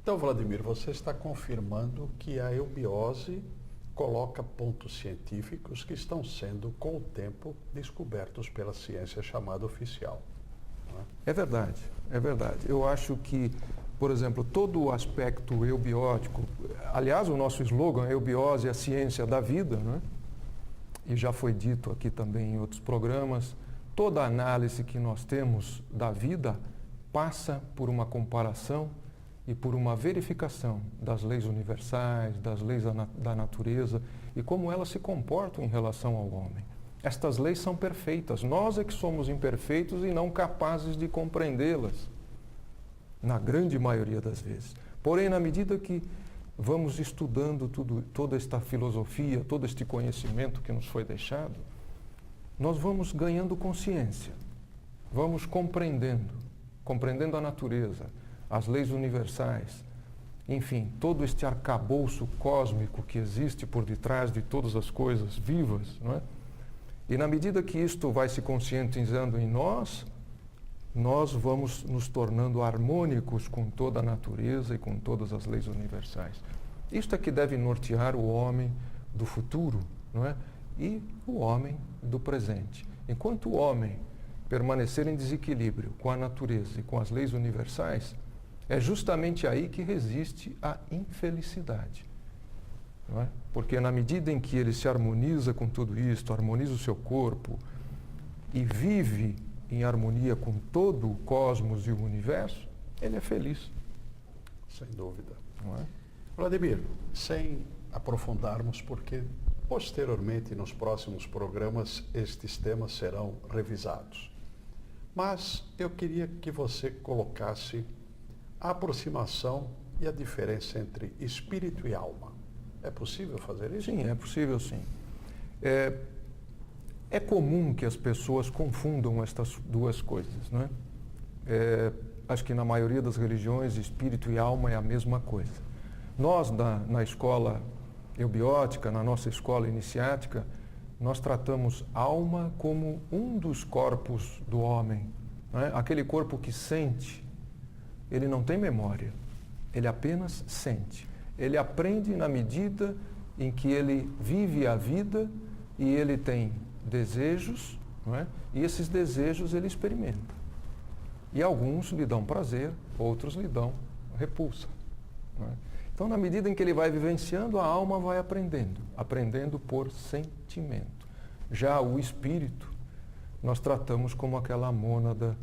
Então, Vladimir, você está confirmando que a eubiose coloca pontos científicos que estão sendo, com o tempo, descobertos pela ciência chamada oficial. Não é? É verdade, é verdade. Eu acho que, por exemplo, todo o aspecto eubiótico, aliás, o nosso slogan, eubiose é a ciência da vida, né? E já foi dito aqui também em outros programas, toda a análise que nós temos da vida passa por uma comparação e por uma verificação das leis universais, das leis da natureza e como elas se comportam em relação ao homem. Estas leis são perfeitas, nós é que somos imperfeitos e não capazes de compreendê-las, na grande maioria das vezes. Porém, na medida que vamos estudando toda esta filosofia, todo este conhecimento que nos foi deixado, nós vamos ganhando consciência, vamos compreendendo a natureza, as leis universais, enfim, todo este arcabouço cósmico que existe por detrás de todas as coisas vivas, não é? E na medida que isto vai se conscientizando em nós, nós vamos nos tornando harmônicos com toda a natureza e com todas as leis universais. Isto é que deve nortear o homem do futuro, não é? E o homem do presente. Enquanto o homem permanecer em desequilíbrio com a natureza e com as leis universais, é justamente aí que resiste a infelicidade. Não é? Porque na medida em que ele se harmoniza com tudo isto, harmoniza o seu corpo e vive em harmonia com todo o cosmos e o universo, ele é feliz. Sem dúvida. Não é? Vladimir, sem aprofundarmos, porque posteriormente nos próximos programas estes temas serão revisados. Mas eu queria que você colocasse a aproximação e a diferença entre espírito e alma. É possível fazer isso? Sim, é possível sim. É comum que as pessoas confundam estas duas coisas, não é? Acho que na maioria das religiões, espírito e alma é a mesma coisa. Nós, na escola eubiótica, na nossa escola iniciática, nós tratamos alma como um dos corpos do homem, não é? Aquele corpo que sente. Ele não tem memória, ele apenas sente. Ele aprende na medida em que ele vive a vida e ele tem desejos, não é? E esses desejos ele experimenta. E alguns lhe dão prazer, outros lhe dão repulsa. Não é? Então, na medida em que ele vai vivenciando, a alma vai aprendendo por sentimento. Já o espírito, nós tratamos como aquela mônada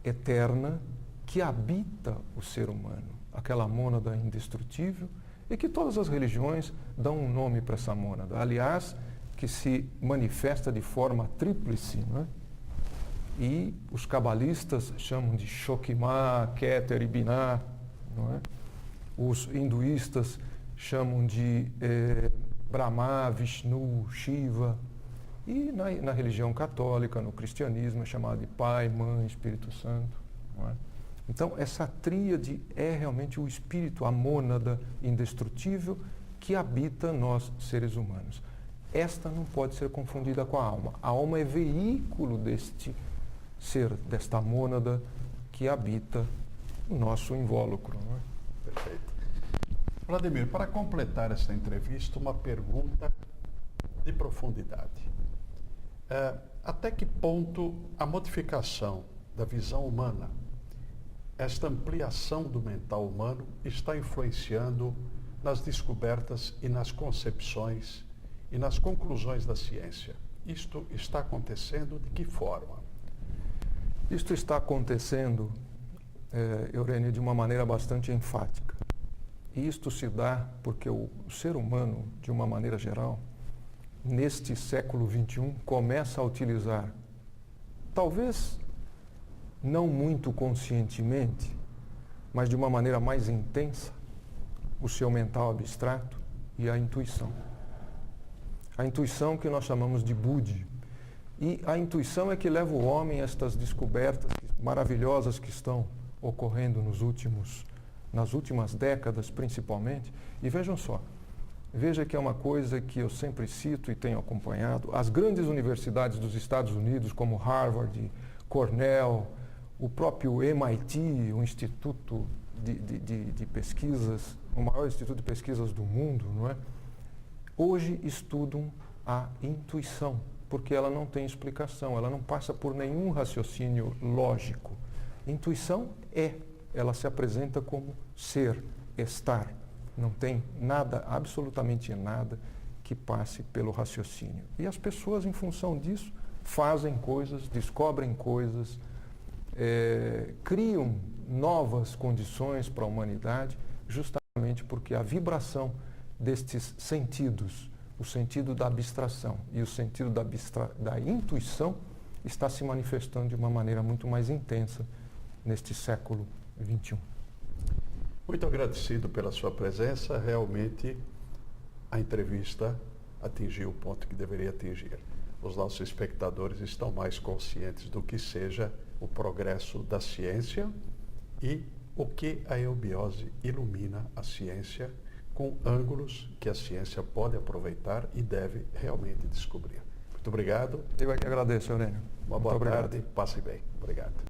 eterna que habita o ser humano, aquela mônada indestrutível, e que todas as religiões dão um nome para essa mônada. Aliás, que se manifesta de forma tríplice, não é? E os cabalistas chamam de Shokimah, Keter e Binah, não é? Os hinduístas chamam de Brahma, Vishnu, Shiva, e na religião católica, no cristianismo, é chamado de Pai, Mãe, Espírito Santo, não é? Então, essa tríade é realmente o espírito, a mônada indestrutível que habita nós, seres humanos. Esta não pode ser confundida com a alma. A alma é veículo deste ser, desta mônada que habita o nosso invólucro. Não é? Perfeito. Vladimir, para completar essa entrevista, uma pergunta de profundidade. Até que ponto a modificação da visão humana, esta ampliação do mental humano, está influenciando nas descobertas e nas concepções e nas conclusões da ciência? Isto está acontecendo de que forma? Isto está acontecendo, Eurênio, de uma maneira bastante enfática. E isto se dá porque o ser humano, de uma maneira geral, neste século XXI, começa a utilizar, talvez não muito conscientemente, mas de uma maneira mais intensa, o seu mental abstrato e a intuição. A intuição que nós chamamos de Buddhi. E a intuição é que leva o homem a estas descobertas maravilhosas que estão ocorrendo nas últimas décadas, principalmente. E vejam só, veja que é uma coisa que eu sempre cito e tenho acompanhado. As grandes universidades dos Estados Unidos, como Harvard, Cornell, o próprio MIT, o Instituto de pesquisas, o maior instituto de pesquisas do mundo, não é? Hoje estudam a intuição, porque ela não tem explicação, ela não passa por nenhum raciocínio lógico. Intuição ela se apresenta como ser, estar. Não tem nada, absolutamente nada, que passe pelo raciocínio. E as pessoas, em função disso, fazem coisas, descobrem coisas, criam novas condições para a humanidade, justamente porque a vibração destes sentidos, o sentido da abstração e o sentido da intuição, está se manifestando de uma maneira muito mais intensa neste século XXI. Muito agradecido pela sua presença. Realmente, a entrevista atingiu o ponto que deveria atingir. Os nossos espectadores estão mais conscientes do que seja o progresso da ciência e o que a eubiose ilumina a ciência com ângulos que a ciência pode aproveitar e deve realmente descobrir. Muito obrigado. Eu é que agradeço, Aurélio. Uma boa tarde. Passe bem. Obrigado.